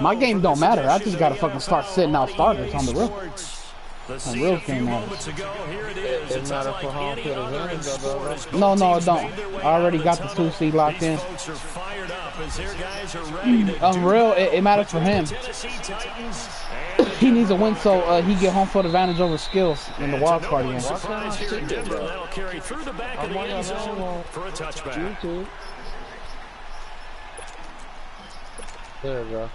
My game don't matter. I just gotta fucking start sitting out starters on the real. On real game matters. It matter for home field advantage. No, it don't. I already got the 2 seed locked in. On real, it matters for him. He needs a win so he get home field advantage over skills in the wild card game. That'll carry through the back of the end zone for a touchback. There we go.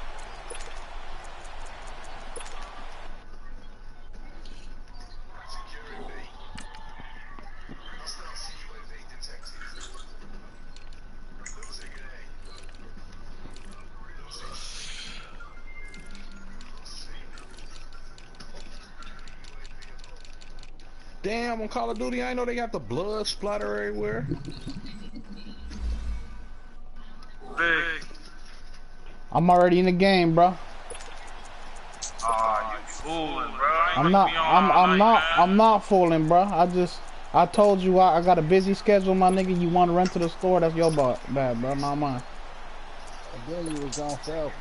Damn, on Call of Duty, I know they got the blood splatter everywhere. Big. I'm already in the game, bro. Aw, you fooling, bro. I'm not fooling, bro. I told you I got a busy schedule, my nigga. You want to run to the store? That's your bad, bro. Not mine. Again, you was gone forever.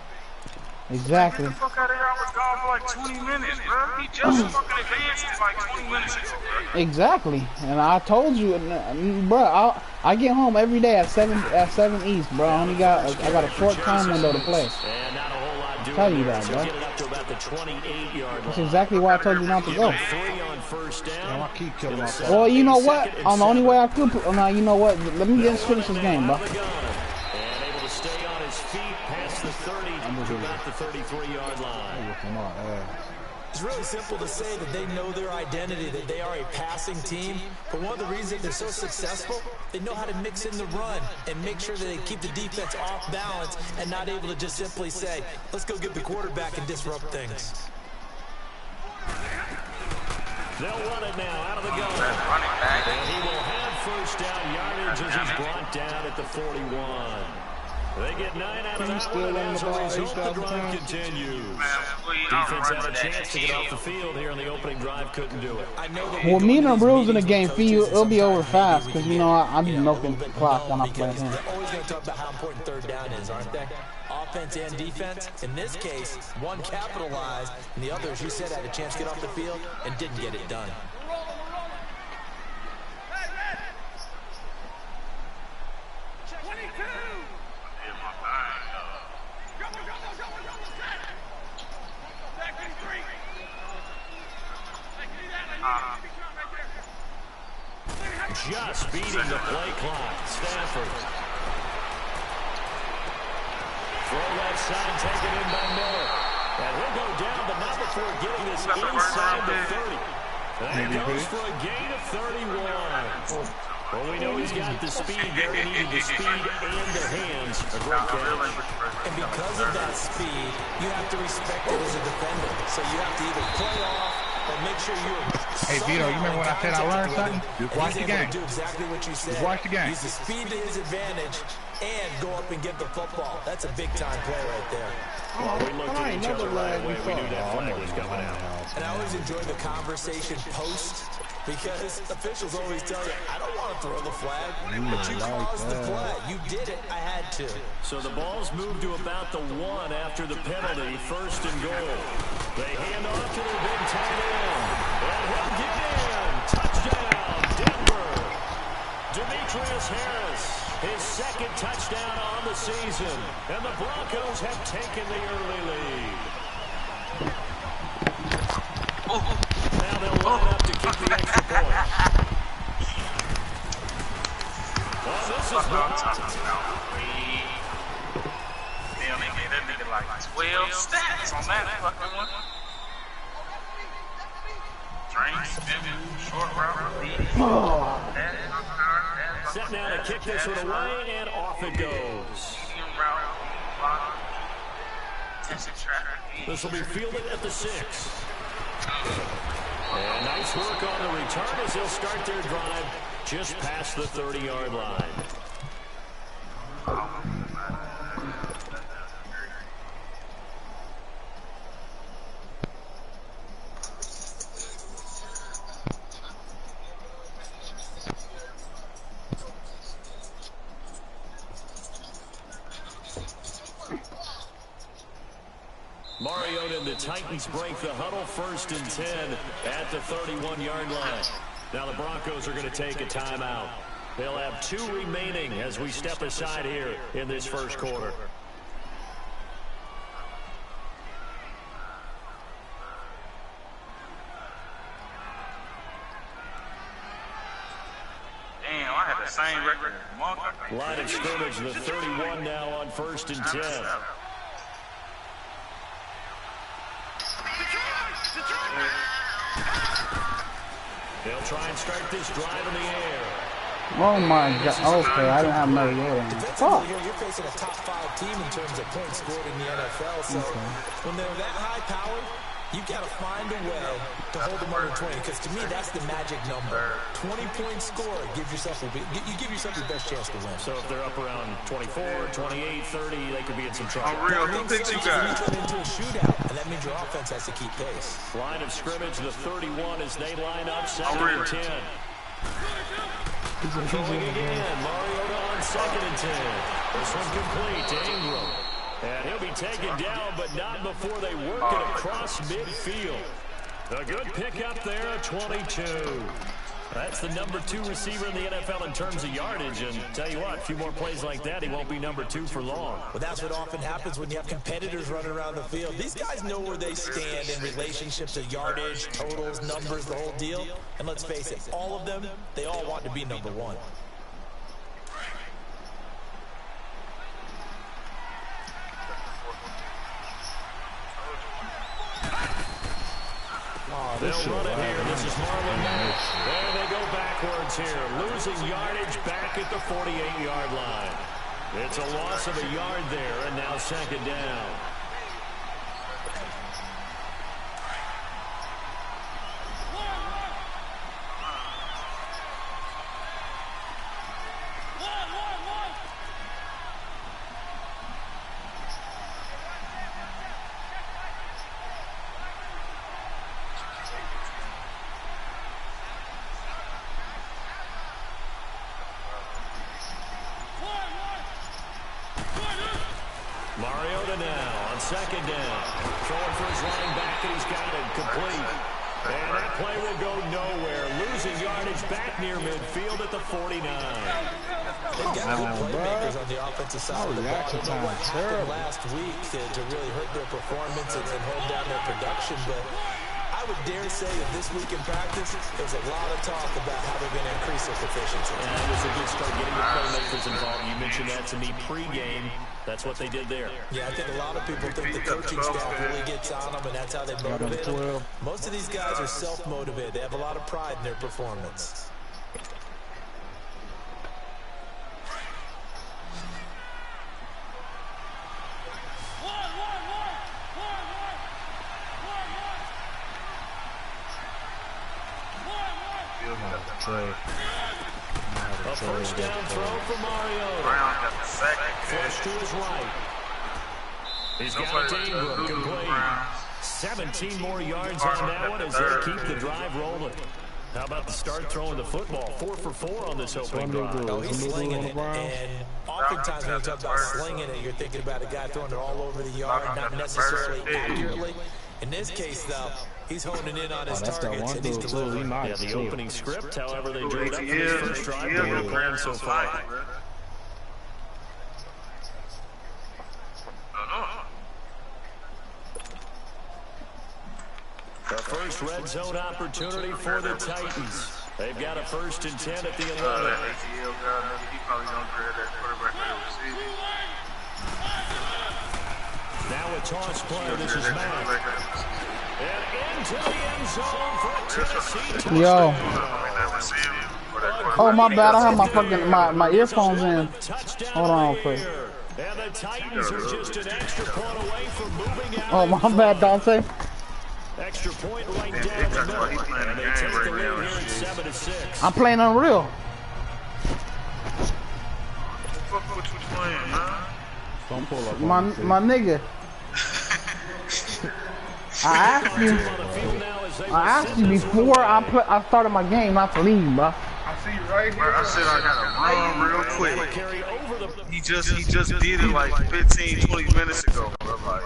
Exactly. Get the fuck out of here. I was gone for like 20 minutes, bro. He just fucking advanced it like 20 minutes ago, bro. Exactly. And I told you, bro. I get home every day at 7 East, bro. I got a short time window to play. I'll tell you that, bro. That's exactly why I told you not to go. I keep killing myself. Well, you know what? On the only way I could. Now, you know what? Let me just finish this game, bro. The 30 to about the 33-yard line. It's really simple to say that they know their identity, that they are a passing team. But one of the reasons they're so successful, they know how to mix in the run and make sure that they keep the defense off balance and not able to just simply say, let's go get the quarterback and disrupt things. They'll run it now out of the gun. And he will have first down yardage as he's brought down at the 41. They get 9 out of that one, as a result, the drive continues. Defense had a chance to get off the field here on the opening drive, couldn't do it. Well, me and the rules in the game, for you, it'll be over fast, because, you know, I'm milking the clock when I play him. They're always going to talk about how important third down is, aren't they? Offense and defense. In this case, one capitalized, and the other, as you said, had a chance to get off the field and didn't get it done. Just beating the play clock. Stafford. Throw left side, taken in by Miller. And he'll go down, but not before getting this inside the 30. And it goes for a gain of 31. Well, we know he's got the speed there. He needed the speed and the hands. A great catch. And because of that speed, you have to respect it as a defender. So you have to either play off or make sure you're... Hey, Vito, you remember when I said I learned something? Just watch the game. Do exactly what you said. Just watch the game. Use the speed to his advantage and go up and get the football. That's a big-time play right there. Well, we looked at each other right away. We knew that flag was coming out. And I always enjoy the conversation post, because officials always tell you, I don't want to throw the flag, but you caused the play. You did it. I had to. So the ball's moved to about the 1 after the penalty. First and goal. They hand off to their big tight end. And he'll get in. Touchdown, Denver. Demetrius Harris, his second touchdown on the season. And the Broncos have taken the early lead. Now they'll line up to kick the extra point. Well, this is blocked. Damn, they made that nigga like 12 stats on that fucking one. Train, spinning, short route, lead. Set now to kick this one away, and off it goes. This will be fielded at the 6. And nice work on the return as they'll start their drive just past the 30-yard line. Mariota and the Titans break the huddle, 1st and 10 at the 31-yard line. Now the Broncos are going to take a timeout. They'll have 2 remaining as we step aside here in this first quarter. Damn, I had the same record. Line of scrimmage, the 31 now on 1st and 10. They'll try and start this drive in the air. Oh my God. Okay, I didn't have another yard. Defensively here, you're facing a top 5 team in terms of points scored in the NFL. So when they're that high powered, you got to find a way to hold them under 20. Because to me, that's the magic number. 20-point score gives yourself you give yourself your best chance to win. So if they're up around 24, 28, 30, they could be in some trouble. I'm real. Who thinks you got? Turn into a shootout, and that means your offense has to keep pace. Line of scrimmage, the 31 as they line up, 2nd and 10. Throwing again, Mariota on 2nd and 10. This one complete to Ingram. And he'll be taken down, but not before they work it across midfield. A good pickup there, 22. That's the number 2 receiver in the NFL in terms of yardage. And tell you what, a few more plays like that, he won't be number 2 for long. Well, that's what often happens when you have competitors running around the field. These guys know where they stand in relationship to yardage, totals, numbers, the whole deal. And let's face it, all of them, they all want to be number 1. They'll run it here. This is Marlon Mack. There they go backwards here. Losing yardage back at the 48-yard line. It's a loss of a yard there, and now 2nd down. Mariota now on 2nd down. Throwing for his running back, and he's got it complete. And that play will go nowhere. Losing yardage back near midfield at the 49. They've got good playmakers on the offensive side of the ball. I don't know what happened last week to really hurt their performance and hold down their production, but I would dare say that this week in practice, there's a lot of talk about how they're going to increase their proficiency. And it was a good start getting the playmakers involved. You mentioned that to me pregame. That's what they did there. Yeah, I think a lot of people think the coaching staff really gets on them, and that's how they motivate them. Most of these guys are self-motivated. They have a lot of pride in their performance. A 1st down throw for Mariota. Flush to his right. He's got it to Ingram, complete. 17 more yards on that one as they keep the drive rolling. How about the start throwing the football? 4 for 4 on this opening drive. Oh, he's slinging it, and oftentimes when you talk about slinging it, you're thinking about a guy throwing it all over the yard, not necessarily accurately. In this case, though, he's honing in on his targets, and he's delivering. Yeah, the opening script, however, they drew it up for this first drive. They were playing so far. The first red zone opportunity for the Titans. They've got a 1st and 10 at the 11. Now a toss play. This is Mack. And into the end zone for a Tennessee touchdown. Yo. Oh, my bad. I have my fucking my earphones in. Hold on real quick. And the Titans are just an extra point away from moving out. Oh, my bad, Dante. Extra point right down the middle. And they take the lead here at 7-6. I'm playing Unreal. What you playing, man? Don't pull up My nigga. I asked you before I started my game not to leave, bro. I see you right here. I said I gotta run real quick. He just did it like 15, 20 minutes ago, bro. Like,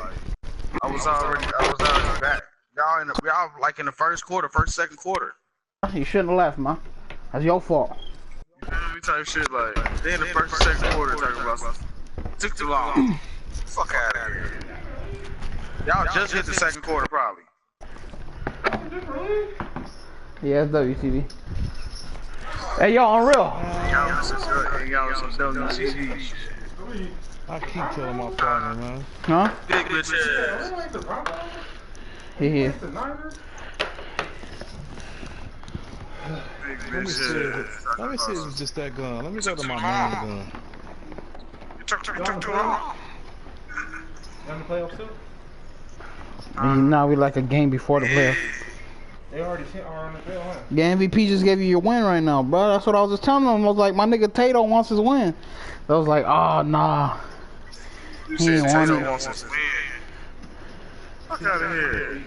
I was was already back. Y'all like in the first quarter, second quarter. You shouldn't have left, man. That's your fault. We type shit like they in the first and second quarter talking about something. Took too long. Fuck out of here. Y'all just hit the second quarter probably. Yeah, it's WTV. Hey, y'all on real. Y'all some WTV. I keep telling my partner, man. Huh? Big bitch ass. Yeah. Let me see if it was just that gun. Let me go to my main gun. You took too long. Now we like a game before the playoffs. They already sent our NFL, huh? The MVP just gave you your win right now, bro. That's what I was just telling them. I was like, my nigga Tato wants his win. I was like, oh, nah. He ain't want it. Fuck out of here.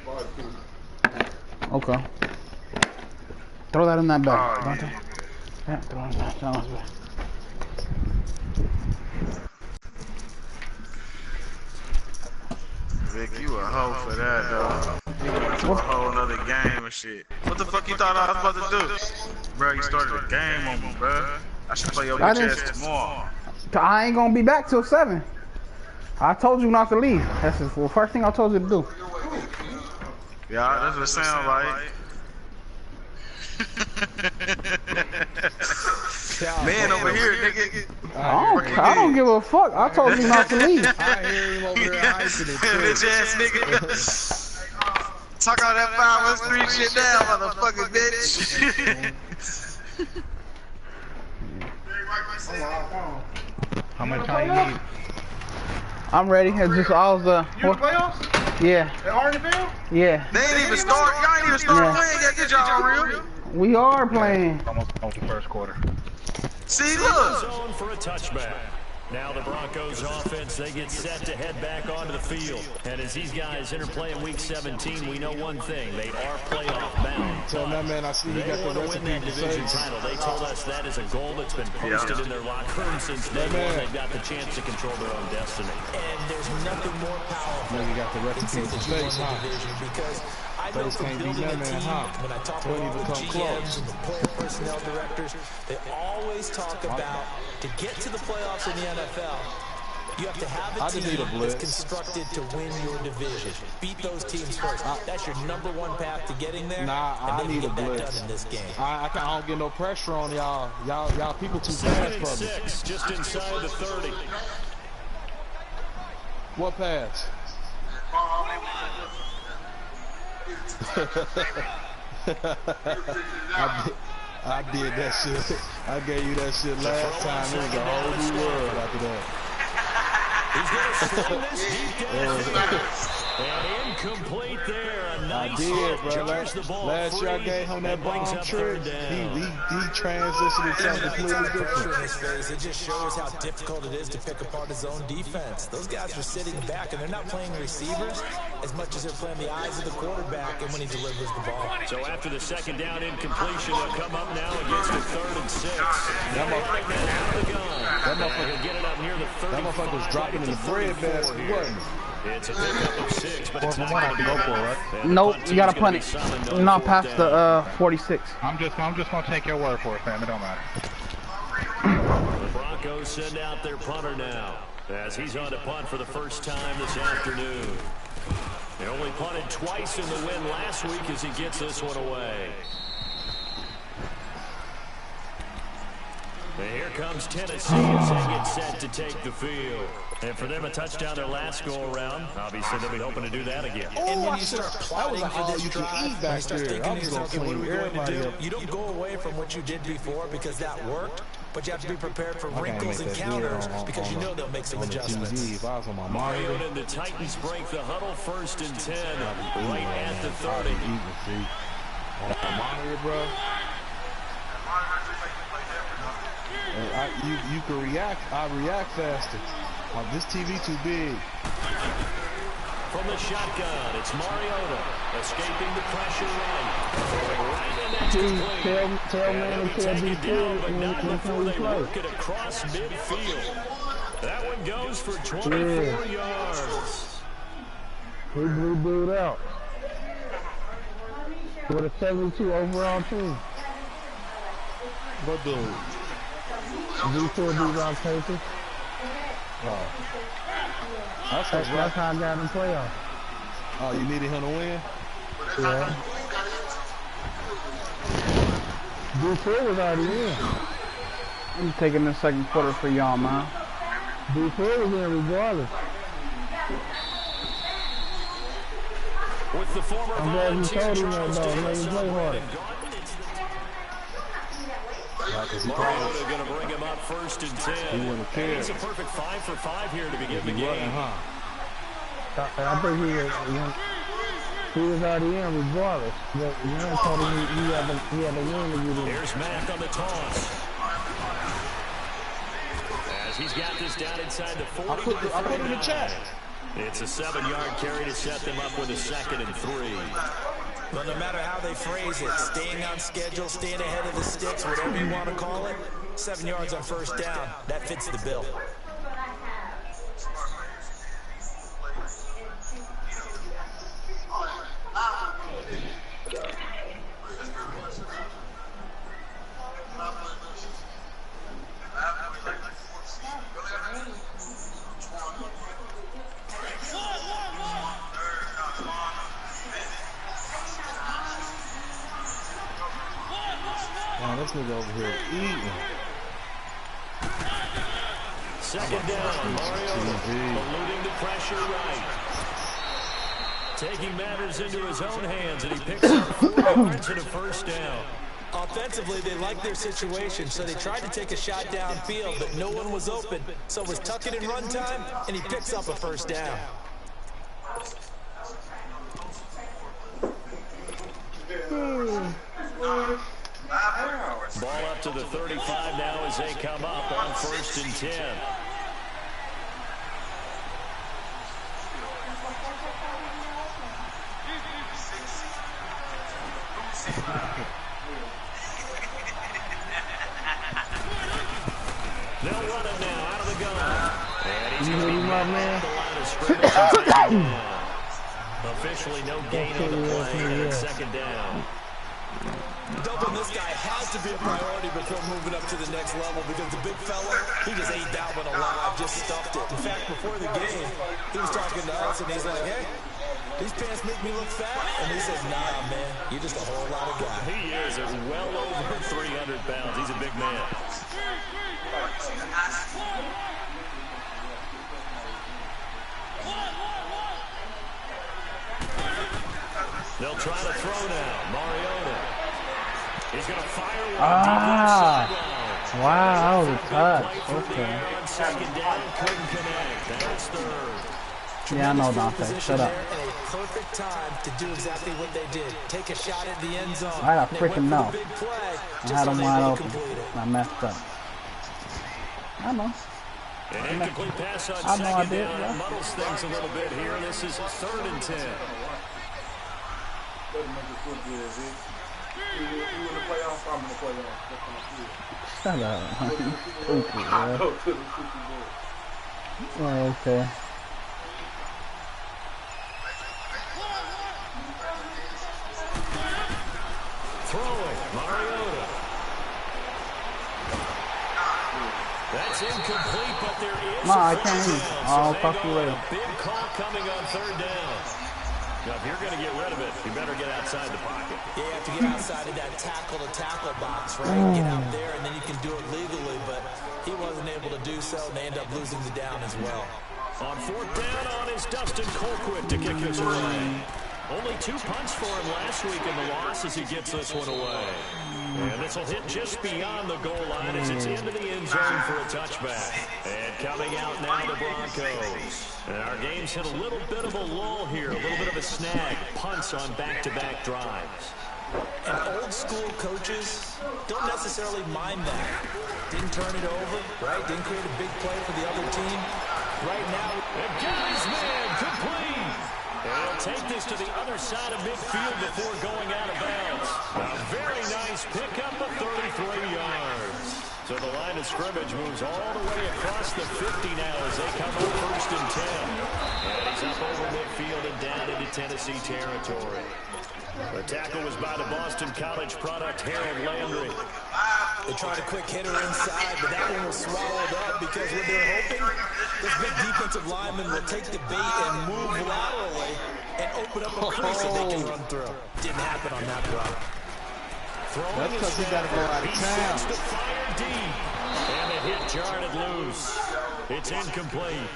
Okay. Throw that in that bag. Oh, Don't yeah, throw it in that bag. Vic, you a hoe for that, dog. You went to a whole nother game and shit. What the fuck you thought I was supposed to do? Bro, you started a game on me, bro. I should play your bitch ass tomorrow. I ain't gonna be back till 7. I told you not to leave. That's the first thing I told you to do. Yeah, that's what it sounds like. Man over here, nigga. I don't give a fuck. I told you not to leave. I hear him over there hyping it too. Bitch ass nigga. Talk all that 513 shit down, motherfucker, bitch. How much time you need? I'm ready. It's just all the. You in the playoffs? Yeah. They already failed? Yeah. They ain't even start. Y'all ain't even start playing yet. Get y'all real. We are playing. Almost the first quarter. See, look. Zone for a touchback. Now the Broncos offense, they get set to head back onto the field. And as these guys interplay in week 17, we know one thing. They are playoff bound. Tell that man I see he got the want to win that recipe division to title. They told us that is a goal that's been posted in their locker room since day one. They've got the chance to control their own destiny. And there's nothing more powerful Nigga got the recipe than to saying face, that you won huh? the division, because I know Face from can't beat building a that man, team, huh? when I talk to Don't all even the come GMs close. and the player personnel directors, they always talk about to get to the playoffs in the NFL, you have to have a team that's constructed to win your division. Beat those teams first. That's your #1 path to getting there. Nah, I need a blitz. Done in this game. I don't get no pressure on y'all. Y'all people too fast for me. 6, just inside the 30. What pass? I did that shit. I gave you that shit last time. It was a whole new world after that. He's going to sling this deep down. And incomplete there. A nice I did, bro. Last year I gave him that bomb trick. He transitioned himself completely different. In his face, it just shows how difficult it is to pick apart his own defense. Those guys are sitting back, and they're not playing receivers as much as they're playing the eyes of the quarterback and when he delivers the ball. So after the second down incompletion, they'll come up now against the 3rd and 6. That motherfucker's dropping in the bread basket, wasn't it? It's a pickup of 6, but it's not going to be go for it, right? Nope, you gotta punt it. Not past the 46. I'm just gonna take your word for it, fam. It don't matter. The Broncos send out their punter now, as he's on to punt for the first time this afternoon. They only punted twice in the win last week as he gets this one away. And here comes Tennessee as they get set to take the field. And for them, a touchdown their last go-around. Obviously, they'll be hoping to do that again. And when you start plotting that was for all this you could drive, eat back start there. thinking I to was yourself, gonna okay, what are we clean going to everybody do? up. You don't go away from what you did before because that worked, but you have to be prepared for wrinkles and counters because you know they'll make some adjustments. If I was on my Mario monitor, and the Titans break the huddle 1st and 10 right at the 30. on my monitor, bro. You can react. I react faster. This TV too big. From the shotgun, it's Mariota escaping the pressure right in that Tell man and tell second down, but not B2 before when they we play. work it across midfield. That one goes for 24 yards. He blew dude out. With a 72 overall team. What dude? D4 beat Rock Paper. Oh. That's how I got in the playoffs. Oh, you needed him to win? Yeah. D4 was already in. I'm taking the second quarter for y'all, man. D4 was in regardless. With the former I'm glad you told him that, Charles though. Davis Let him play harder. Mariota going to bring him up 1st and 10. He wouldn't care. He's a perfect 5 for 5 here to begin the He game. wasn't, huh? I think he was already in regardless. But man told him he had to win to get in. Here's Mack on the toss. As he's got this down inside the 40 to the 39. I put it in the chat. It's a 7-yard carry to set them up with a 2nd and 3. Well, no matter how they phrase it, staying on schedule, staying ahead of the sticks, whatever you want to call it, 7 yards on 1st down, that fits the bill. Man, this nigga over here eating. 2nd down, Mariota eluding the pressure right. Taking matters into his own hands, and he picks up 4 yards and a 1st down. Offensively, they liked their situation, so they tried to take a shot downfield, but no one was open. So it was tuck it in run time, and he picks up a 1st down. Ball up to the 35 now as they come up on 1st and 10. They'll run it now out of the gun. And he's going to be right at the line of scrimmage. Officially no gain on the play, and it's 2nd down. Doubling this guy has to be a priority before moving up to the next level because the big fella, he just ate that one alive, just stuffed it. In fact, before the game, he was talking to us and he's like, hey, these pants make me look fat. And he says, nah, man, you're just a whole lot of guy. He is well over 300 pounds. He's a big man. They'll try to throw now. Mariota. He's going to fire one. Wow, that was a touch. Okay. 2nd down, couldn't connect. That's 3rd. Yeah, I know, Dante. Shut up. And a perfect time to do exactly what they did. Take a shot at the end zone. I freaking know. I had him wide open. I messed up. I know. An incomplete pass on I know I 2nd did, down. yeah. Muddles things a little bit here. This is 3rd and 10. Shut up. Stupid, man. Oh, okay. Throwing, Mariota. That's incomplete, but there is I can't hear you. I'll talk to you later. A big call coming on 3rd down. Now, if you're going to get rid of it, you better get outside the pocket. Yeah, you have to get outside of that tackle-to-tackle box, right? Get out there, and then you can do it legally, but he wasn't able to do so, and they end up losing the down as well. On 4th down on is Dustin Colquitt to kick this away. Only 2 punts for him last week in the loss as he gets this one away. And this will hit just beyond the goal line as it's into the end zone for a touchback. And coming out now, the Broncos. And our game's hit a little bit of a lull here, a little bit of a snag. Punts on back-to-back drives. And old-school coaches don't necessarily mind that. Didn't turn it over, right? Didn't create a big play for the other team. Right now, and got his man complete. And he'll take this to the other side of midfield before going out of bounds. A very nice pickup of 33 yards. So the line of scrimmage moves all the way across the 50 now as they come up 1st and 10. And he's up over midfield and down into Tennessee territory. The tackle was by the Boston College product, Harold Landry. They tried a quick hitter inside, but that one was swallowed up because what they're hoping, this big defensive lineman will take the bait and move laterally and open up a crease so they can run through. Didn't happen on that drive. That's because he got to go out of town. To fire deep, and the hit jarred it loose. It's incomplete.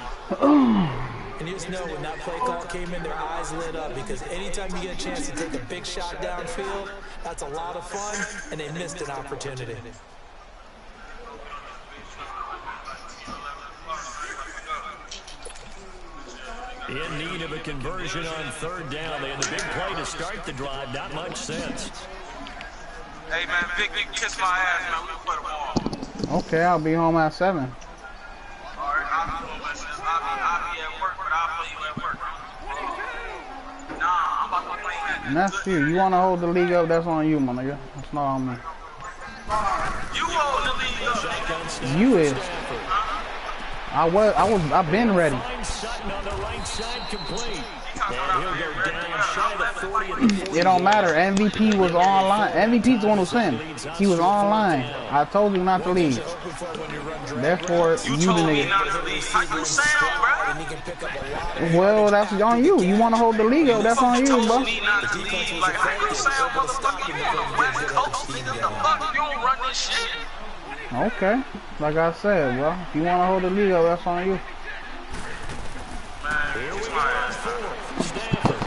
And you just know when that play call came in, their eyes lit up because anytime you get a chance to take a big shot downfield, that's a lot of fun, and they missed an opportunity. In need of a conversion on 3rd down. They had the big play to start the drive. Not much sense. Hey, man, Vic, you kiss my ass, man. We can play the ball. Okay, I'll be home at 7. All right, I'll be home at 7. I'll be at work, but I'll play you at work. Nah, I'm about to play that. And that's you. You want to hold the league up, that's on you, my nigga. That's not on me. You hold the league up. You is. I've been ready. Sutton on the right side complete. And he'll go down shy of the 40 at the 40. It don't matter. MVP was online. MVP's the one who sinned. He was online. I told you not to leave. Therefore, you the nigga. Well, that's on you. You want to hold the league up, that's on you, bro. Okay. Like I said, bro. If you want to hold the league up, that's on you. Here we go on 4th. Stanford.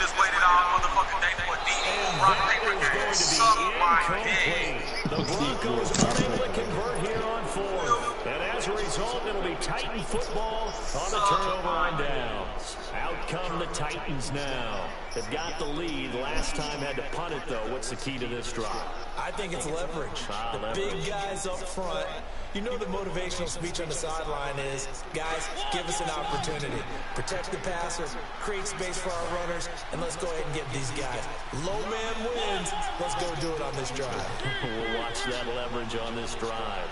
Just waited all motherfucking day for a deep rock paper game. Suck my dick. The Broncos unable to convert here on 4th. And as a result, it'll be Titan football on the turnover on downs. Out come the Titans now. They've got the lead. Last time had to punt it, though. What's the key to this drive? I think it's leverage. The big guys up front. You know the motivational speech on the sideline is, guys, give us an opportunity. Protect the passer, create space for our runners, and let's go ahead and get these guys. Low man wins. Let's go do it on this drive. We'll watch that leverage on this drive.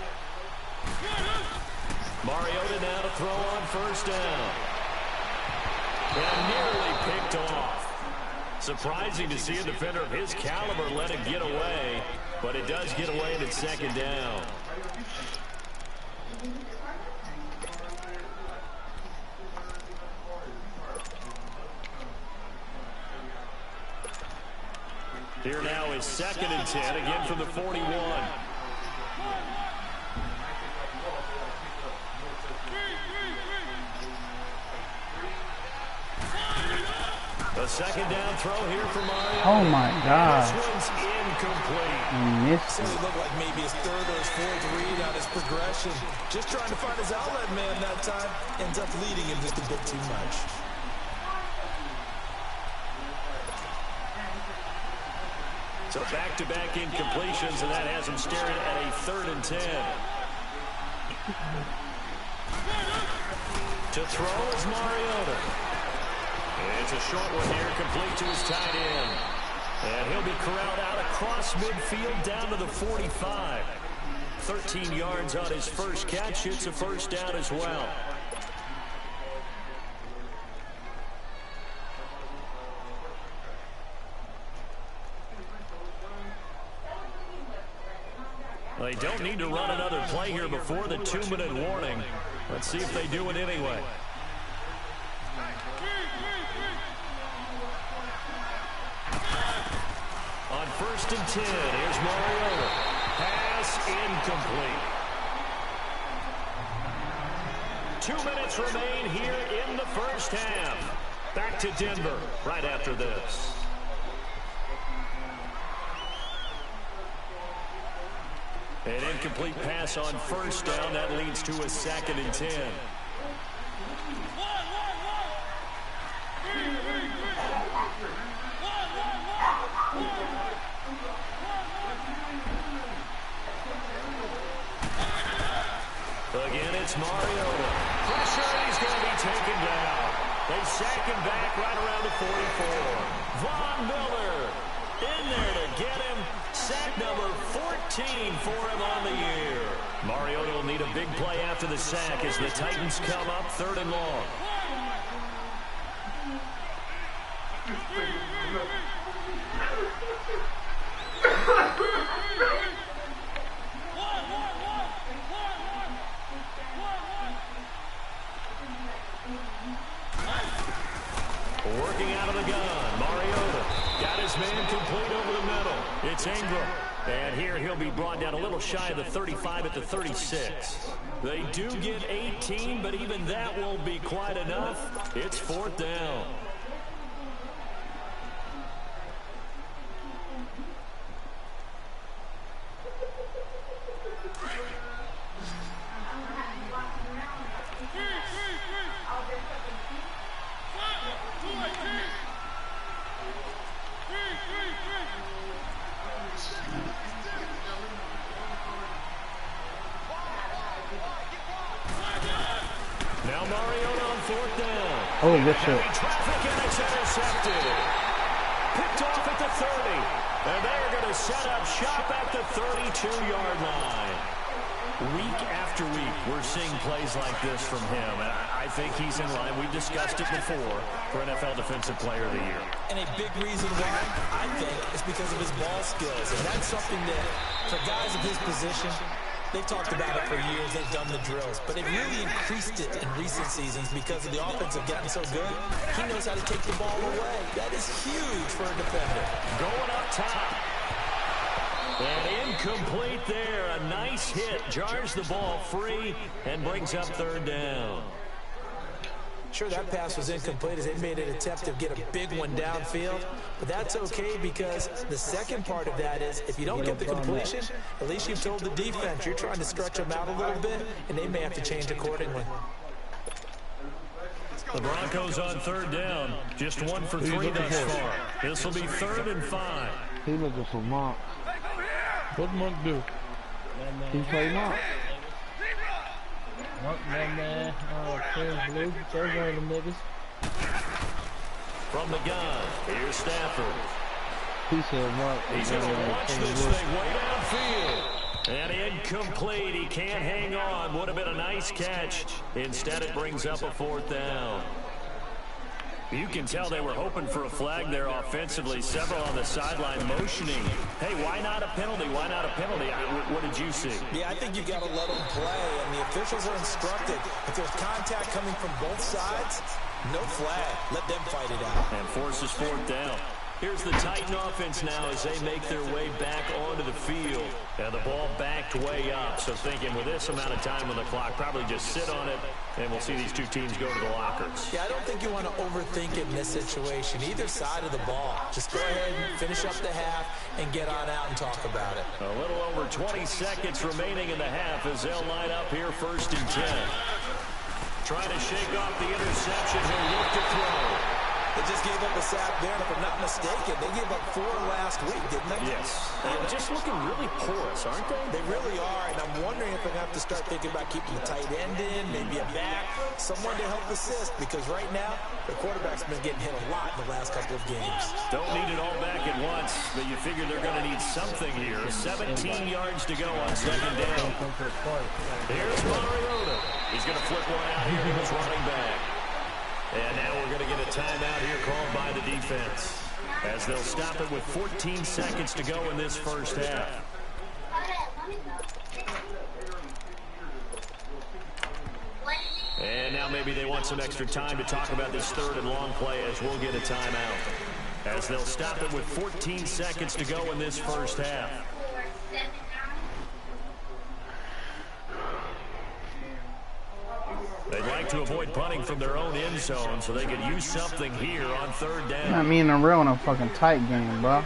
Mariota now to throw on 1st down. And nearly picked off. Surprising to see a defender of his caliber let it get away, but it does get away and it's 2nd down. Here now is 2nd and 10, again from the 41. A 2nd down throw here for Mario. Oh my God. This one's incomplete. He missed It it. looked like maybe his 3rd or his 4th read on his progression. Just trying to find his outlet man that time. Ends up leading him just a bit too much. So back-to-back incompletions, and that has him staring at a 3rd and 10. To throw is Mariota. It's a short one here, complete to his tight end. And he'll be corralled out across midfield down to the 45. 13 yards on his first catch. It's a 1st down as well. They don't need to run another play here before the 2-minute warning. Let's see if they do it anyway. On 1st and 10, here's Mariota. Pass incomplete. 2 minutes remain here in the 1st half. Back to Denver right after this. An incomplete pass on 1st down. That leads to a 2nd and 10. Again, it's Mariota. Pressure, and he's going to be taken down. They sack him back right around the 44. Von Miller In there to get him. Sack number 14 for him on the year. Mariota will need a big play after the sack as the Titans come up 3rd and long. Working out of the gun, Mariota got his man complete over the middle. It's Ingram, and here he'll be brought down a little shy of the 35 at the 36. They do get 18, but even that won't be quite enough. It's 4th down. Now Mariota on 4th down. Oh, good shit. Traffic and it's intercepted. Picked off at the 30. And they're going to set up shop at the 32-yard line. Week after week, we're seeing plays like this from him. And I think he's in line. We've discussed it before for NFL Defensive Player of the Year. And a big reason why, I think, is because of his ball skills. And that's something that, for guys of his position, they've talked about it for years. They've done the drills. But they've really increased it in recent seasons because of the offense have gotten so good. He knows how to take the ball away. That is huge for a defender. Going up top. And incomplete there. A nice hit. Jars the ball free and brings up 3rd down. Sure, that pass was incomplete as they made an attempt to get a big one downfield. But that's okay because the second part of that is if you don't get the completion, at least you've told the defense you're trying to stretch them out a little bit, and they may have to change accordingly. The Broncos on 3rd down. Just 1 for 3 thus far. This will be 3rd and 5. He looking for Monk. What Monk do? He play Monk. Man. From the gun, here's Stafford. He said Monk. He's going to launch this thing way downfield. And incomplete. He can't hang on. Would have been a nice catch. Instead, it brings up a 4th down. You can tell they were hoping for a flag there offensively. Several on the sideline motioning. Hey, why not a penalty? Why not a penalty? What did you see? Yeah, I think you've got to let them play, and the officials are instructed. If there's contact coming from both sides, no flag. Let them fight it out. And forces 4th down. Here's the Titan offense now as they make their way back onto the field. And the ball backed way up. So thinking with this amount of time on the clock, probably just sit on it, and we'll see these two teams go to the lockers. Yeah, I don't think you want to overthink it in this situation. Either side of the ball. Just go ahead and finish up the half and get on out and talk about it. A little over 20 seconds remaining in the half as they'll line up here 1st and 10. Trying to shake off the interception. He'll look to throw. They just gave up a sack there, and if I'm not mistaken, they gave up 4 last week, didn't they? Yes. They're just looking really porous, aren't they? They really are, and I'm wondering if they have to start thinking about keeping the tight end in, maybe a back, someone to help assist, because right now, the quarterback's been getting hit a lot in the last couple of games. Don't need it all back at once, but you figure they're going to need something here. 17 yards to go on 2nd down. Here's Mariota. He's going to flip one out here to his running back. And now we're going to get a timeout here called by the defense as they'll stop it with 14 seconds to go in this 1st half. And now maybe they want some extra time to talk about this 3rd and long play as we'll get a timeout. As they'll stop it with 14 seconds to go in this 1st half. They'd like to avoid punting from their own end zone so they could use something here on 3rd down. Not me and the real in a fucking tight game, bro.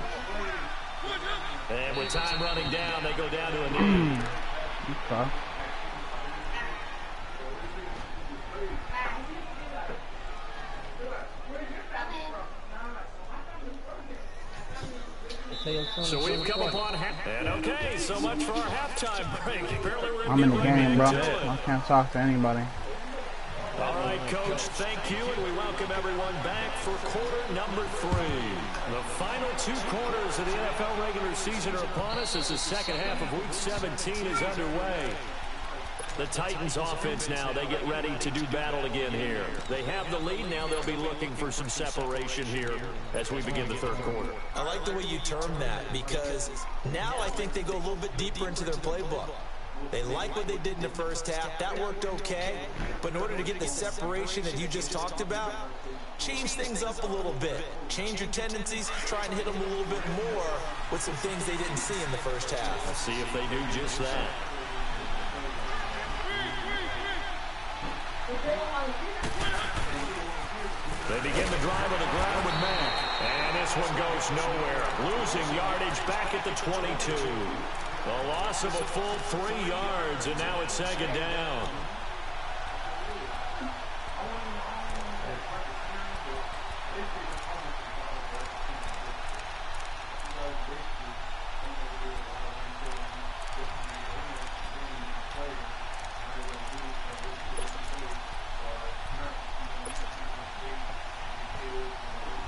And with time running down, they go down to a knee. Okay. So we've come upon half. And okay, so much for our halftime break. Apparently we're I'm in the game, bro. I can't talk to anybody. All right, Coach, thank you, and we welcome everyone back for quarter number 3. The final 2 quarters of the NFL regular season are upon us as the second half of Week 17 is underway. The Titans offense now, they get ready to do battle again here. They have the lead now. They'll be looking for some separation here as we begin the third quarter. I like the way you term that because now I think they go a little bit deeper into their playbook. They like what they did in the first half. That worked okay. But in order to get the separation that you just talked about, change things up a little bit. Change your tendencies. Try and hit them a little bit more with some things they didn't see in the first half. Let's see if they do just that. They begin the drive on the ground with Mack. And this one goes nowhere. Losing yardage back at the 22. A loss of a full 3 yards, and now it's second down.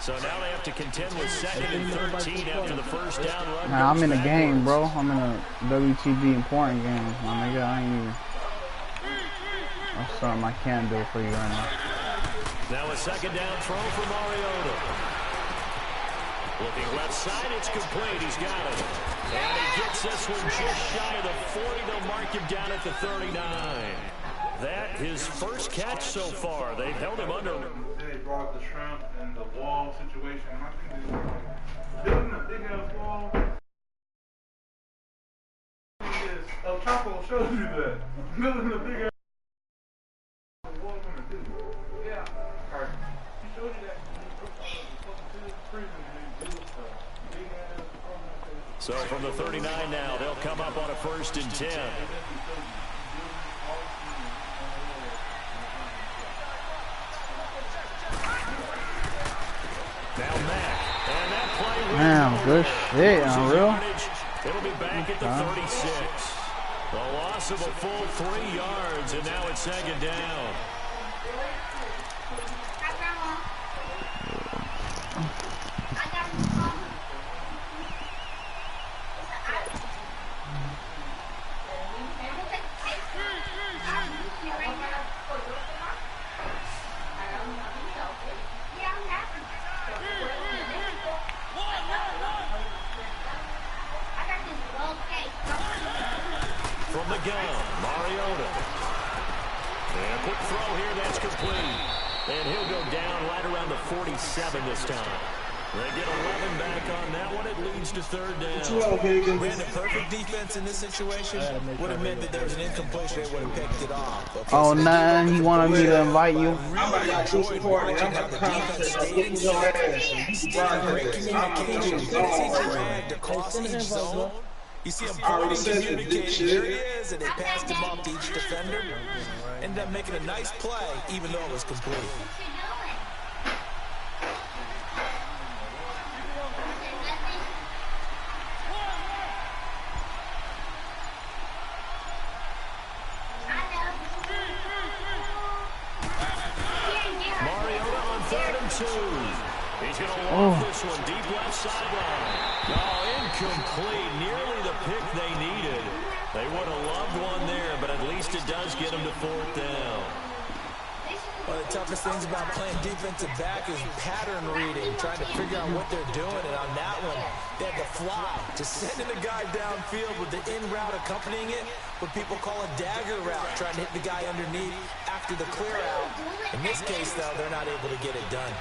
So now they have to contend with 2nd and 13 after the first down run. Nah, I'm in a game, bro. I'm in a WTB important game, my nigga. I ain't even. That's something I can do for you right now. Now a second down throw for Mariota. Looking left side, it's complete. He's got it. And he gets this one just shy of the 40. They'll mark him down at the 39. That his first catch so far. They've held him under. They brought the shrimp and the wall situation. My thing is building a big ass wall. El Chapo showed you that. Building a big ass wall gonna do. Yeah. Alright. He showed you that So from the 39 now, they'll come up on a 1st and 10. Now Mack, and that play. Damn, good shit, unreal. It'll be back at the 36. The loss of a full 3 yards, and now it's second down. From the gun, Mariota. And a quick throw here, that's complete. And he'll go down right around the 47 this time. They get 11 back on that one. It leads to 3rd down. Ran a perfect defense in this situation. Would have meant that there was an incompletion. They would have picked it off. Okay, Oh, so nah, he wanted me to invite you. Really enjoyed watching how the defense stayed in zone. Great communication. To cross each zone. You see him pointing, communicating. There he is, and they passed him off to each defender. Ended up making a nice play, even though it was complete. Mariota on 3rd and 2. He's going to lob this one deep left sideline. Oh, incomplete. Nearly the pick they needed. They would have loved one there, but at least it does get them to 4th down. One of the toughest things about playing defensive back is pattern reading, trying to figure out what they're doing. And on that one, they had to fly, just sending the guy downfield with the in route accompanying it, what people call a dagger route, trying to hit the guy underneath after the clear out. In this case, though, they're not able to get it done.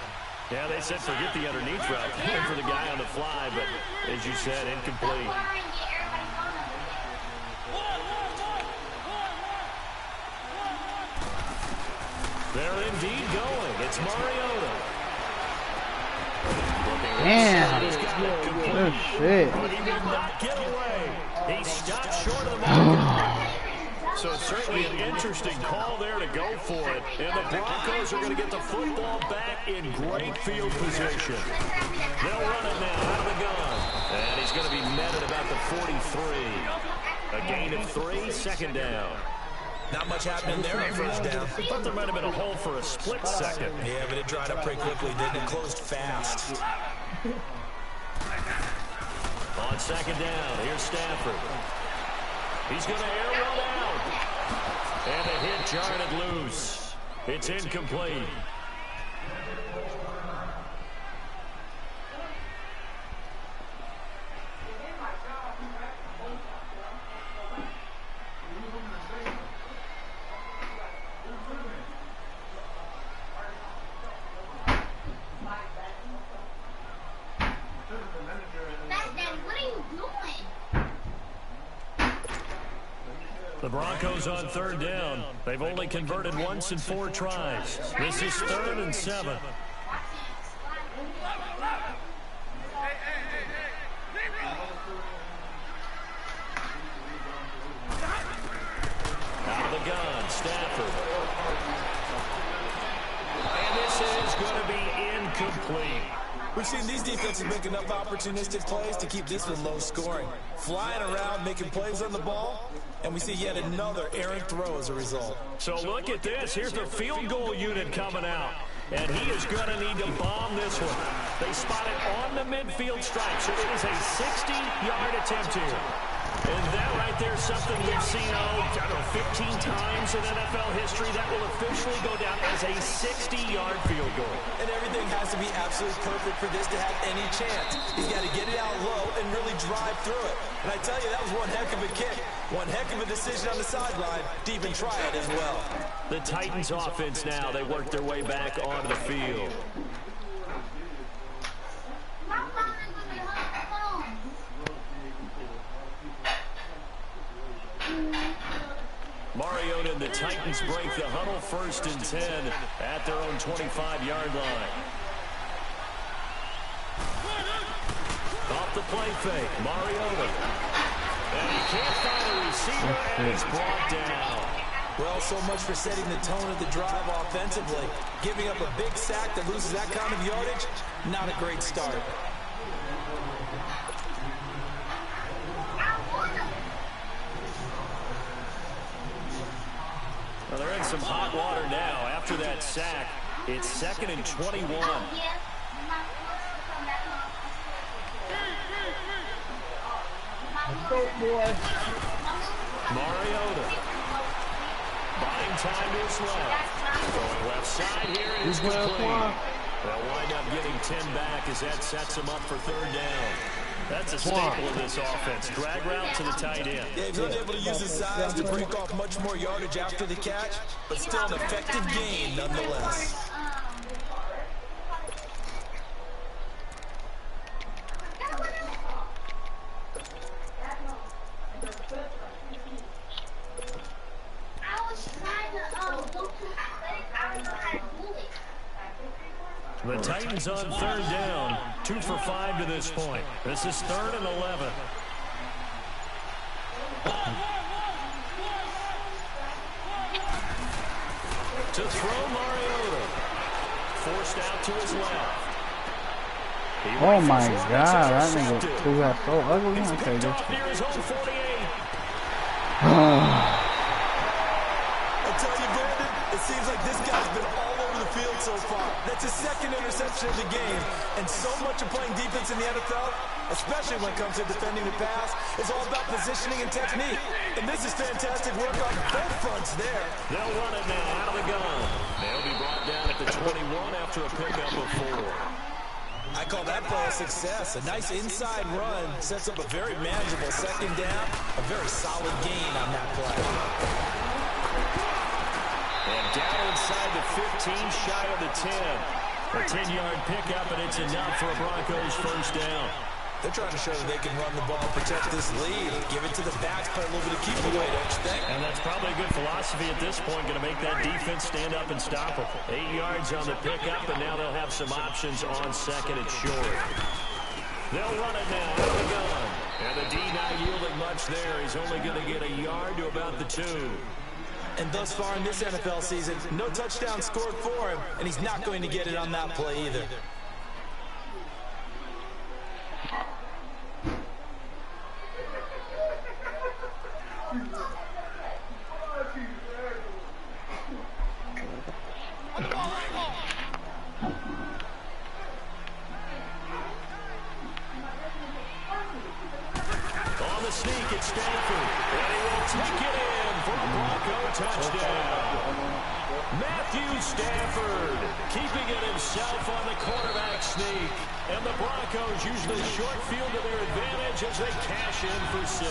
Yeah, they said forget the underneath route, going for the guy on the fly, but as you said, incomplete. They're indeed going. It's Mariota. Damn. Good shit. But he did not get away. He stopped short of the mark. So certainly an interesting call there to go for it. And the Broncos are going to get the football back in great field position. They'll run it now out of the gun. And he's going to be met at about the 43. A gain of 3, second down. Not much happening there on first down. I thought there might have been a hole for a split second. Yeah, but it dried up pretty quickly, didn't it? Closed fast. On second down, here's Stafford. He's going to air one out. And a hit jarred it loose. It's incomplete. The Broncos on third down. They've only converted once in 4 tries. This is 3rd and 7. Out of the gun, Stafford. And this is going to be incomplete. We've seen these defenses make enough opportunistic plays to keep this one low scoring. Flying around, making plays on the ball, and we see yet another errant throw as a result. So look at this. Here's the field goal unit coming out. And he is going to need to bomb this one. They spot it on the midfield stripe, so it is a 60-yard attempt here. And that right there is something we've seen, I don't know, 15 times in NFL history. That will officially go down as a 60-yard field goal. And everything has to be absolutely perfect for this to have any chance. He's got to get it out low and really drive through it. And I tell you, that was one heck of a kick. One heck of a decision on the sideline to even try it as well. The Titans offense now, they work their way back onto the field. Mariota and the Titans break the huddle, 1st and 10 at their own 25-yard line. Off the play fake, Mariota. And he can't find a receiver, and he's brought down. Well, so much for setting the tone of the drive offensively. Giving up a big sack that loses that kind of yardage, not a great start. Well, they're in some hot water now. After that sack, it's 2nd and 21. Go, boy. Mariota. Buying time to his left. Going left side here, and it's complete. They'll wind up getting 10 back as that sets them up for 3rd down. That's a staple of this offense. Drag route to the tight end. Yeah, he's unable to use his size to break off much more yardage after the catch, but still an effective gain nonetheless. The Titans on 3rd down, 2 for 5 to this point. This is 3rd and 11. To throw Mariota. Forced out to his left. Oh my God, that nigga who got so ugly. He's Okay, picked this off near his own 48. I tell you, Brandon, it seems like this guy's been all over the field so far. That's his 2nd interception of the game. And so much of playing defense in the NFL, especially when it comes to defending the pass, is all about positioning and technique. And this is fantastic work on both fronts there. They'll run it now out of the gun. They'll be brought down at the 21 after a pickup of 4. I call that play a success. A nice inside run sets up a very manageable 2nd down. A very solid gain on that play. And down inside the 15, shy of the 10. A 10-yard pickup, and it's enough for a Broncos 1st down. They're trying to show that they can run the ball, protect this lead, give it to the backs, play a little bit of keep away, don't you think? And that's probably a good philosophy at this point, going to make that defense stand up and stop them. 8 yards on the pickup, and now they'll have some options on 2nd and short. They'll run it now out of the gun. And the D not yielding much there. He's only going to get a yard to about the 2. And thus far in this NFL season, no touchdown scored for him, and he's not going to get it on that play either. sneak at Stanford. And he will take it in for a Bronco touchdown. Matthew Stafford keeping it himself on the quarterback sneak. And the Broncos use the short field to their advantage as they cash in for 6.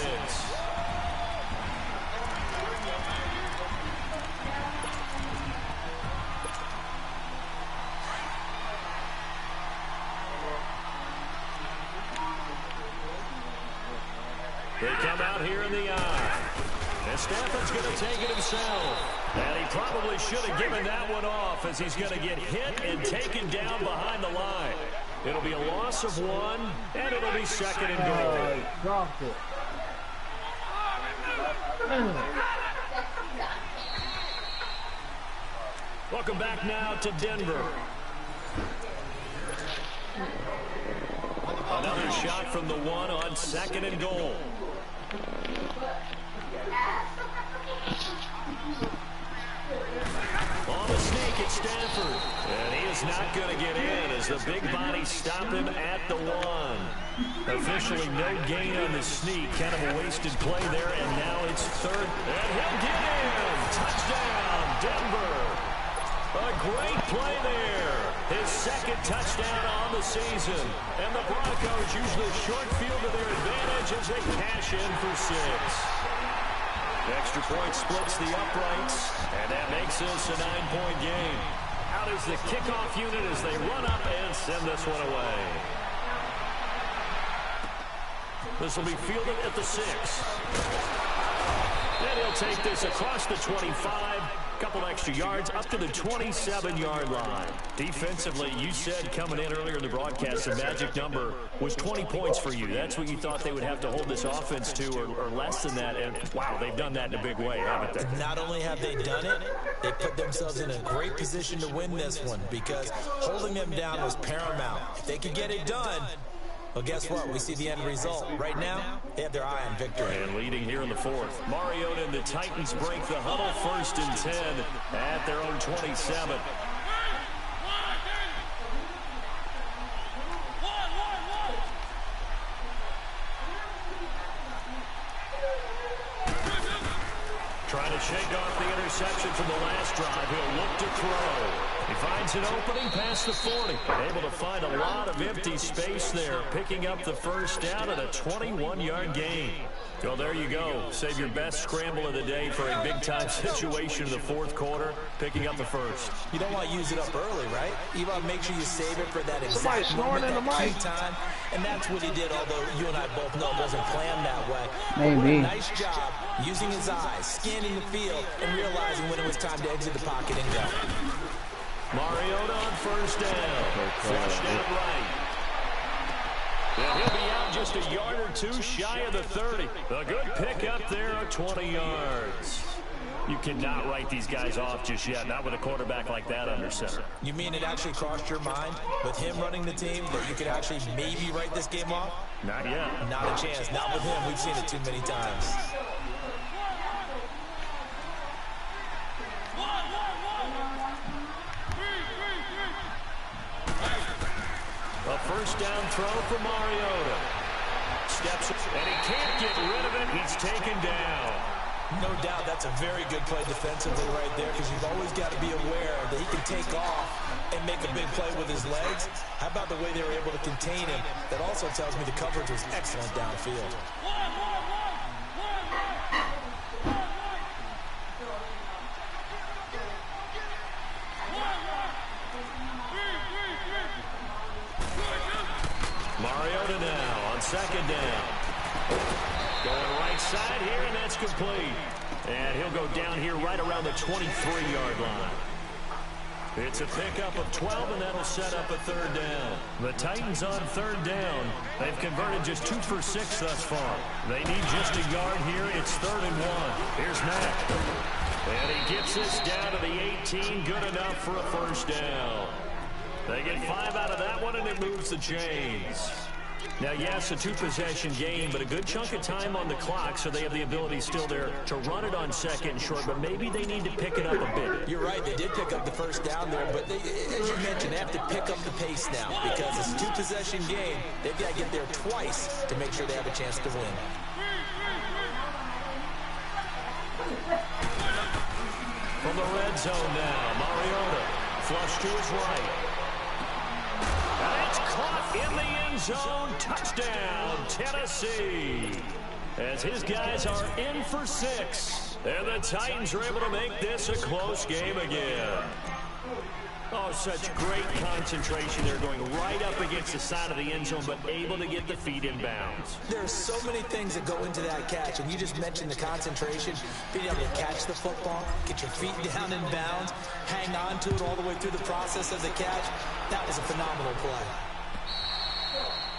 They come out here in the eye. And Stafford's going to take it himself. And he probably should have given that one off as he's going to get hit and taken down behind the line. It'll be a loss of 1, and it'll be 2nd and goal. Dropped it. Welcome back now to Denver. Another shot from the 1 on 2nd and goal. On the sneak at Stanford. And he is not going to get in as the big body stopped him at the 1. Officially no gain on the sneak. Kind of a wasted play there, and now it's 3rd. And he'll get in. Touchdown, Denver. A great play there. His 2nd touchdown on the season. And the Broncos use the short field to their advantage as they cash in for 6. Extra point splits the uprights, and that makes this a 9-point game. Out is the kickoff unit as they run up and send this one away. This will be fielded at the 6. And he'll take this across the 25. Couple extra yards up to the 27-yard line. Defensively, you said coming in earlier in the broadcast, the magic number was 20 points for you. That's what you thought they would have to hold this offense to, or less than that. And, wow, they've done that in a big way, haven't they? Not only have they done it, they put themselves in a great position to win this one because holding them down was paramount. If they could get it done, well, guess what? We see the end result. Right now, they have their eye on victory. And leading here in the 4th. Mariota and the Titans break the huddle 1st and 10 at their own 27. Trying to shake off the interception from the last drive. He'll look to throw. He finds an opening past the 40. Able to find a lot of empty space there. Picking up the 1st down at a 21-yard gain. So there you go. Save your best scramble of the day for a big-time situation in the 4th quarter. Picking up the 1st. You don't want to use it up early, right? You want to make sure you save it for that exact moment, that key time. And that's what he did, although you and I both know it wasn't planned that way. Maybe. Nice job using his eyes, scanning the field, and realizing when it was time to exit the pocket and go. Mariota on 1st down. Flushed out right. And he'll be out just a yard or 2 shy of the 30. A good pick up there of 20 yards. You cannot write these guys off just yet, not with a quarterback like that under center. You mean it actually crossed your mind with him running the team that you could actually maybe write this game off? Not yet. Not a chance. Not with him. We've seen it too many times. A 1st down throw for Mariota. Steps, and he can't get rid of it. He's taken down. No doubt that's a very good play defensively right there because you've always got to be aware that he can take off and make a big play with his legs. How about the way they were able to contain him? That also tells me the coverage was excellent downfield. Mariota now on 2nd down. Going right side here, and that's complete. And he'll go down here right around the 23-yard line. It's a pickup of 12, and that'll set up a 3rd down. The Titans on 3rd down. They've converted just 2 for 6 thus far. They need just a yard here. It's 3rd and 1. Here's Mack. And he gets this down to the 18. Good enough for a 1st down. They get 5 out of that one, and it moves the chains. Now, yes, a 2-possession game, but a good chunk of time on the clock, so they have the ability still there to run it on 2nd and short, but maybe they need to pick it up a bit. You're right. They did pick up the 1st down there, but they, as you mentioned, they have to pick up the pace now because it's a 2-possession game. They've got to get there twice to make sure they have a chance to win. the red zone now. Mariota flush to his right. And it's caught in the end zone. Touchdown, Tennessee. As his guys are in for 6. And the Titans are able to make this a close game again. Oh, such great concentration. They're going right up against the side of the end zone, but able to get the feet in bounds. There are so many things that go into that catch, and you just mentioned the concentration, being able to catch the football, get your feet down in bounds, hang on to it all the way through the process of the catch. That was a phenomenal play.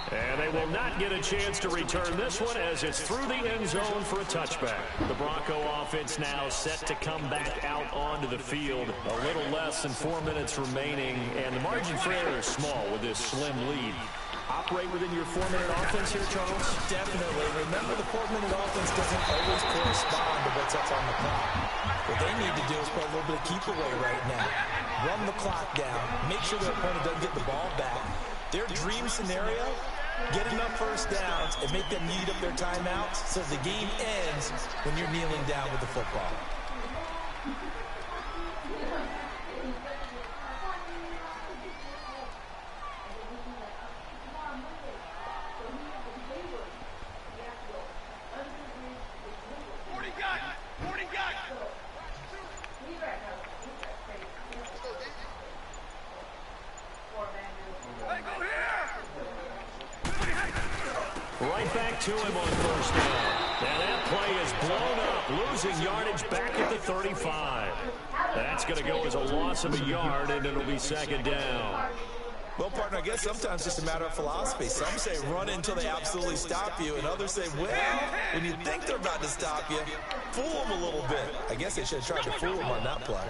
And they will not get a chance to return this one as it's through the end zone for a touchback. The Bronco offense now set to come back out onto the field. A little less than 4 minutes remaining, and the margin for error is small with this slim lead. Operate within your 4-minute offense here, Charles? Definitely. Remember, the 4-minute offense doesn't always correspond to what's up on the clock. What they need to do is play a little bit of keep away right now. Run the clock down. Make sure their opponent doesn't get the ball back. Their dream scenario, get enough first downs and make them eat up their timeouts so the game ends when you're kneeling down with the football. Right back to him on first down. And that play is blown up, losing yardage back at the 35. That's going to go as a loss of a yard, and it'll be second down. Well, partner, I guess sometimes it's just a matter of philosophy. Some say run until they absolutely stop you, and others say, well, when you think they're about to stop you, fool them a little bit. I guess they should have tried to fool them on that play.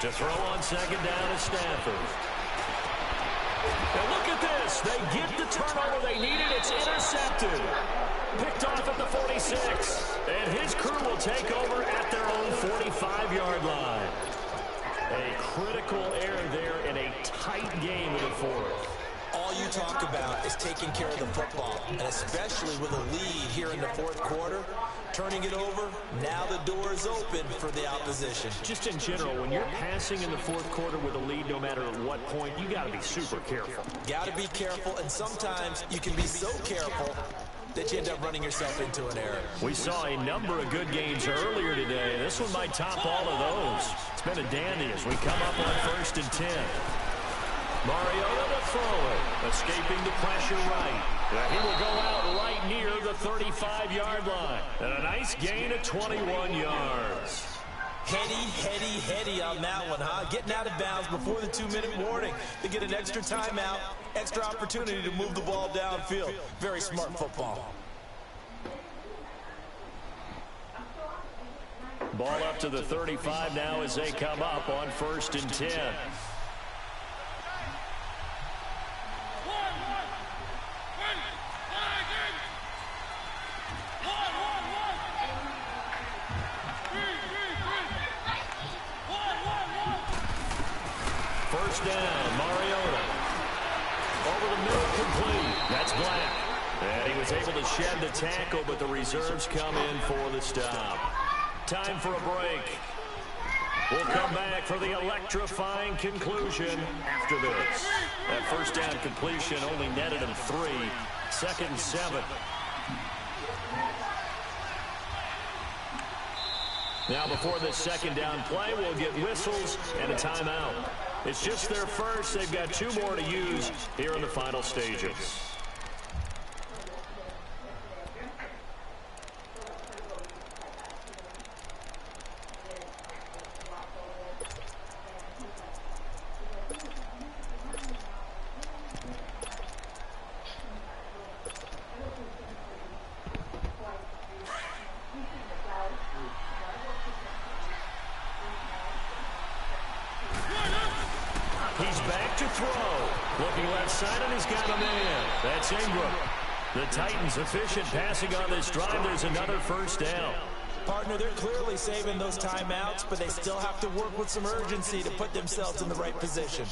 To throw on second down is Stafford. And look at this. They get the turnover they needed. It's intercepted. Picked off at the 46. And his crew will take over at their own 45-yard line. A critical error there in a tight game in the fourth. All you talk about is taking care of the football, and especially with a lead here in the fourth quarter, turning it over, now the door is open for the opposition. Just in general, when you're passing in the fourth quarter with a lead, no matter at what point, you got to be super careful. Got to be careful, and sometimes you can be so careful that you end up running yourself into an error. We saw a number of good games earlier today. This one might top all of those. It's been a dandy as we come up on 1st and 10. Mariota to throw it, escaping the pressure right. He will go out right near the 35-yard line. And a nice gain of 21 yards. Heady on that one, huh? Getting out of bounds before the 2-minute warning. They get an extra timeout, extra opportunity to move the ball downfield. Very smart football. Ball up to the 35 now as they come up on 1st and 10. First down, Mariota. Over the middle, complete. That's Black. And he was able to shed the tackle, but the reserves come in for the stop. Time for a break. We'll come back for the electrifying conclusion after this. That first down completion only netted him 3. 2nd and 7. Now before this second down play, we'll get whistles and a timeout. It's just their first. They've got 2 more to use here in the final stages. He's back to throw. Looking left side, and he's got a man. That's Ingram. The Titans efficient passing on this drive. There's another first down. Partner, they're clearly saving those timeouts, but they still have to work with some urgency to put themselves in the right position.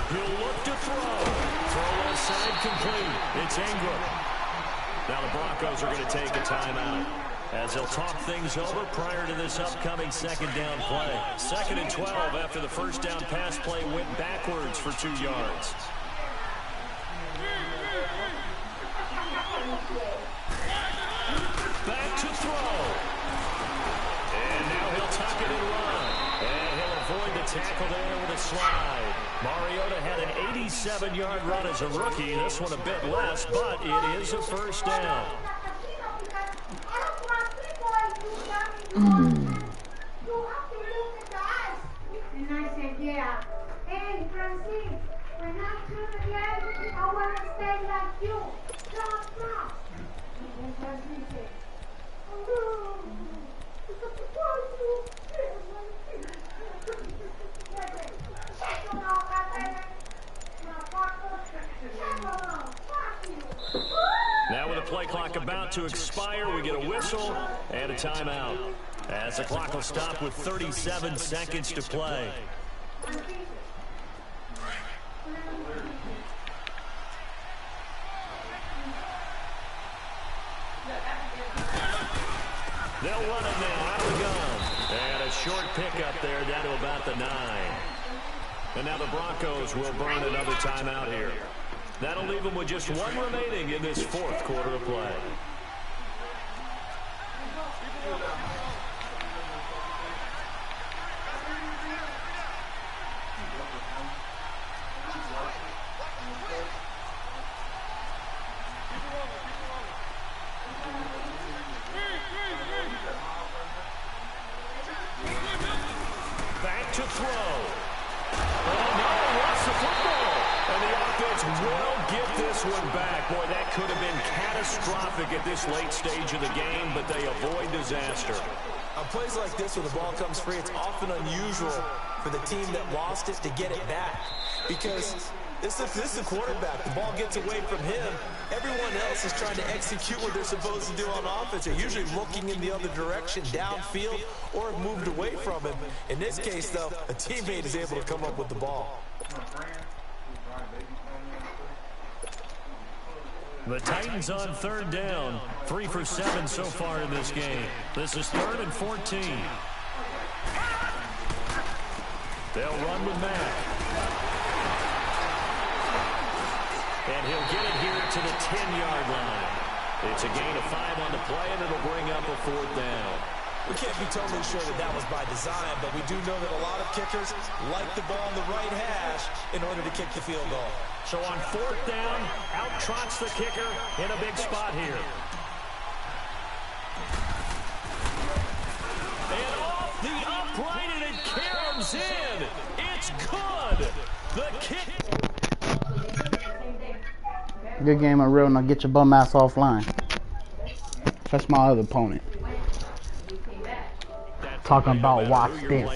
He'll look to throw. Throw left side complete. It's Ingram. Now the Broncos are going to take a timeout as they'll talk things over prior to this upcoming second down play. 2nd and 12 after the first down pass play went backwards for 2 yards. Back to throw. And now he'll tuck it and run. And he'll avoid the tackle there with a slide. Mariota had an 87-yard run as a rookie. This one a bit less, but it is a first down. And I said, yeah. Hey, Francine, when I turn again, I want to stay like you. Stop. And Francine said, oh, now with the play clock about to expire, we get a whistle and a timeout. As the clock will stop with 37 seconds to play. They'll run it now out of the gun. And a short pickup there down to about the 9. And now the Broncos will burn another timeout here. That'll leave them with just 1 remaining in this 4th quarter of play. Back to throw. Oh, no, lost the football. And the offense will get this one back. Boy, that could have been catastrophic at this late stage of the game, but they avoid disaster. On plays like this where the ball comes free, it's often unusual for the team that lost it to get it back. Because this is the quarterback. The ball gets away from him. Everyone else is trying to execute what they're supposed to do on offense. They're usually looking in the other direction, downfield, or have moved away from him. In this case, though, a teammate is able to come up with the ball. The Titans on 3rd down. 3 for 7 so far in this game. This is 3rd and 14. They'll run with Mack. And he'll get it here to the 10-yard line. It's a gain of 5 on the play, and it'll bring up a 4th down. We can't be totally sure that that was by design, but we do know that a lot of kickers like the ball on the right hash in order to kick the field goal. So on 4th down, out trots the kicker in a big spot here. And off the upright, and it comes in. It's good. The kick. Good game of real. Now get your bum ass offline. That's my other opponent. Talking about watch this.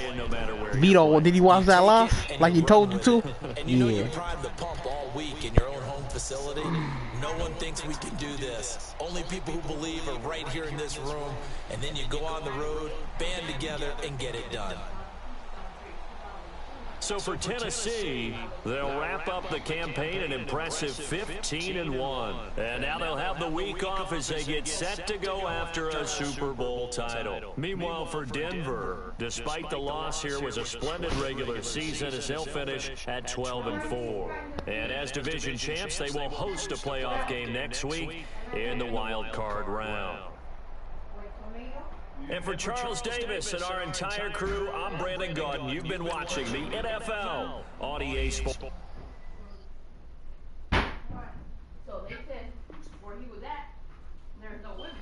Vito, did you watch that live? Like he told you to? And you know you prime the pump all week in your own home facility. No one thinks we can do this. Only people who believe are right here in this room. And then you go on the road, band together, and get it done. So for Tennessee, they'll wrap up the campaign an impressive 15-1. And now they'll have the week off as they get set to go after a Super Bowl title. Meanwhile, for Denver, despite the loss here, was a splendid regular season as they'll finish at 12-4. And as division champs, they will host a playoff game next week in the wild card round. And for Charles Davis and our entire crew, I'm Brandon Gaudin. You've been watching the NFL on EA Sports. So they said where he was at, there's no women.